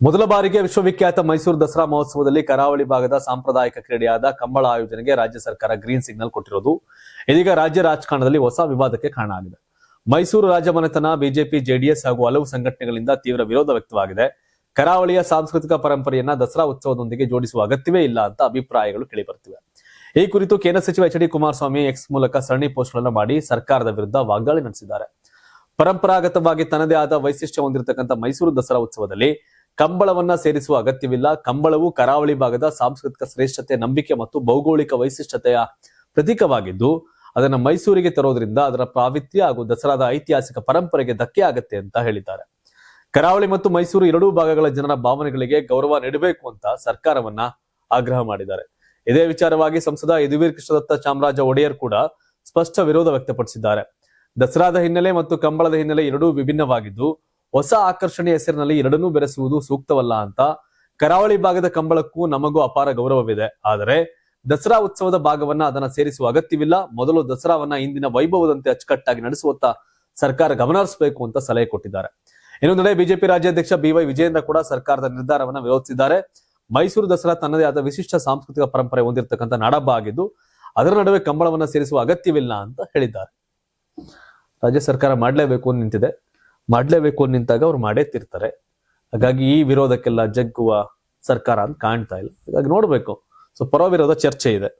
ಮೊದಲ ಬಾರಿಗೆ ವಿಶ್ವವಿಖ್ಯಾತ ಮೈಸೂರು ದಸರಾ ಮಹೋತ್ಸವದಲ್ಲಿ ಕರಾವಳಿ ಭಾಗದ ಸಾಂಪ್ರದಾಯಿಕ ಕ್ರೀಡೆಯಾದ ಕಂಬಳ ಆಯೋಜನೆಗೆ ರಾಜ್ಯ ಸರ್ಕಾರ ಗ್ರೀನ್ ಸಿಗ್ನಲ್ ಕೊಟ್ಟಿರೋದು ಇದೀಗ ರಾಜ್ಯ ರಾಜಕಾರಣದಲ್ಲಿ ಹೊಸ ವಿವಾದಕ್ಕೆ ಕಾರಣ ಆಗಿದೆ. ಮೈಸೂರು ರಾಜಮನೆತನ, ಬಿಜೆಪಿ, ಜೆಡಿಎಸ್ ಹಾಗೂ ಹಲವು ಸಂಘಟನೆಗಳಿಂದ ತೀವ್ರ ವಿರೋಧ ವ್ಯಕ್ತವಾಗಿದೆ. ಕರಾವಳಿಯ ಸಾಂಸ್ಕೃತಿಕ ಪರಂಪರೆಯನ್ನ ದಸರಾ ಉತ್ಸವದೊಂದಿಗೆ ಜೋಡಿಸುವ ಅಗತ್ಯವೇ ಇಲ್ಲ ಅಂತ ಅಭಿಪ್ರಾಯಗಳು ಕೇಳಿಬರುತ್ತಿವೆ. ಈ ಕುರಿತು ಕೇಂದ್ರ ಸಚಿವ ಎಚ್ ಡಿ ಕುಮಾರಸ್ವಾಮಿ ಎಕ್ಸ್ ಮೂಲಕ ಸರಣಿ ಪೋಸ್ಟ್ಗಳನ್ನು ಮಾಡಿ ಸರ್ಕಾರದ ವಿರುದ್ಧ ವಾಗ್ದಾಳಿ ನಡೆಸಿದ್ದಾರೆ. ಪರಂಪರಾಗತವಾಗಿ ತನ್ನದೇ ಆದ ವೈಶಿಷ್ಟ್ಯ ಹೊಂದಿರತಕ್ಕಂಥ ಮೈಸೂರು ದಸರಾ ಉತ್ಸವದಲ್ಲಿ ಕಂಬಳವನ್ನ ಸೇರಿಸುವ ಅಗತ್ಯವಿಲ್ಲ. ಕಂಬಳವು ಕರಾವಳಿ ಭಾಗದ ಸಾಂಸ್ಕೃತಿಕ ಶ್ರೇಷ್ಠತೆ, ನಂಬಿಕೆ ಮತ್ತು ಭೌಗೋಳಿಕ ವೈಶಿಷ್ಟ್ಯತೆಯ ಪ್ರತೀಕವಾಗಿದ್ದು ಅದನ್ನ ಮೈಸೂರಿಗೆ ತರೋದ್ರಿಂದ ಅದರ ಪಾವಿತ್ರ್ಯ ಹಾಗೂ ದಸರಾದ ಐತಿಹಾಸಿಕ ಪರಂಪರೆಗೆ ಧಕ್ಕೆ ಆಗತ್ತೆ ಅಂತ ಹೇಳಿದ್ದಾರೆ. ಕರಾವಳಿ ಮತ್ತು ಮೈಸೂರು ಎರಡೂ ಭಾಗಗಳ ಜನರ ಭಾವನೆಗಳಿಗೆ ಗೌರವ ನೀಡಬೇಕು ಅಂತ ಸರ್ಕಾರವನ್ನ ಆಗ್ರಹ ಮಾಡಿದ್ದಾರೆ. ಇದೇ ವಿಚಾರವಾಗಿ ಸಂಸದ ಯದುವೀರ್ ಕೃಷ್ಣದತ್ತ ಚಾಮರಾಜ ಒಡೆಯರ್ ಕೂಡ ಸ್ಪಷ್ಟ ವಿರೋಧ ವ್ಯಕ್ತಪಡಿಸಿದ್ದಾರೆ. ದಸರಾದ ಹಿನ್ನೆಲೆ ಮತ್ತು ಕಂಬಳದ ಹಿನ್ನೆಲೆ ಎರಡೂ ವಿಭಿನ್ನವಾಗಿದ್ದು ಹೊಸ ಆಕರ್ಷಣೆಯ ಹೆಸರಿನಲ್ಲಿ ಎರಡನ್ನೂ ಬೆರೆಸುವುದು ಸೂಕ್ತವಲ್ಲ ಅಂತ. ಕರಾವಳಿ ಭಾಗದ ಕಂಬಳಕ್ಕೂ ನಮಗೂ ಅಪಾರ ಗೌರವವಿದೆ, ಆದರೆ ದಸರಾ ಉತ್ಸವದ ಭಾಗವನ್ನ ಅದನ್ನ ಸೇರಿಸುವ ಅಗತ್ಯವಿಲ್ಲ. ಮೊದಲು ದಸರಾವನ್ನ ಇಂದಿನ ವೈಭವದಂತೆ ಅಚ್ಚುಕಟ್ಟಾಗಿ ನಡೆಸುವತ್ತ ಸರ್ಕಾರ ಗಮನಹರಿಸಬೇಕು ಅಂತ ಸಲಹೆ ಕೊಟ್ಟಿದ್ದಾರೆ. ಇನ್ನೊಂದೆಡೆ ಬಿಜೆಪಿ ರಾಜ್ಯಾಧ್ಯಕ್ಷ ಬಿವೈ ವಿಜಯೇಂದ್ರ ಕೂಡ ಸರ್ಕಾರದ ನಿರ್ಧಾರವನ್ನ ವಿರೋಧಿಸಿದ್ದಾರೆ. ಮೈಸೂರು ದಸರಾ ತನ್ನದೇ ಆದ ವಿಶಿಷ್ಟ ಸಾಂಸ್ಕೃತಿಕ ಪರಂಪರೆ ಹೊಂದಿರತಕ್ಕಂಥ ನಾಡಹಬ್ಬ ಆಗಿದ್ದು ಅದರ ನಡುವೆ ಕಂಬಳವನ್ನ ಸೇರಿಸುವ ಅಗತ್ಯವಿಲ್ಲ ಅಂತ ಹೇಳಿದ್ದಾರೆ. ರಾಜ್ಯ ಸರ್ಕಾರ ಮಾಡಲೇಬೇಕು ನಿಂತಿದೆ, ಮಾಡಲೇಬೇಕು ನಿಂತಾಗ ಅವ್ರು ಮಾಡೇ ತಿರ್ತಾರೆ. ಹಾಗಾಗಿ ಈ ವಿರೋಧಕ್ಕೆಲ್ಲ ಜಗ್ಗುವ ಸರ್ಕಾರ ಅಂತ ಕಾಣ್ತಾ ಇಲ್ಲ. ಹಾಗಾಗಿ ನೋಡ್ಬೇಕು. ಸೊ ಪರ ವಿರೋಧ ಚರ್ಚೆ ಇದೆ.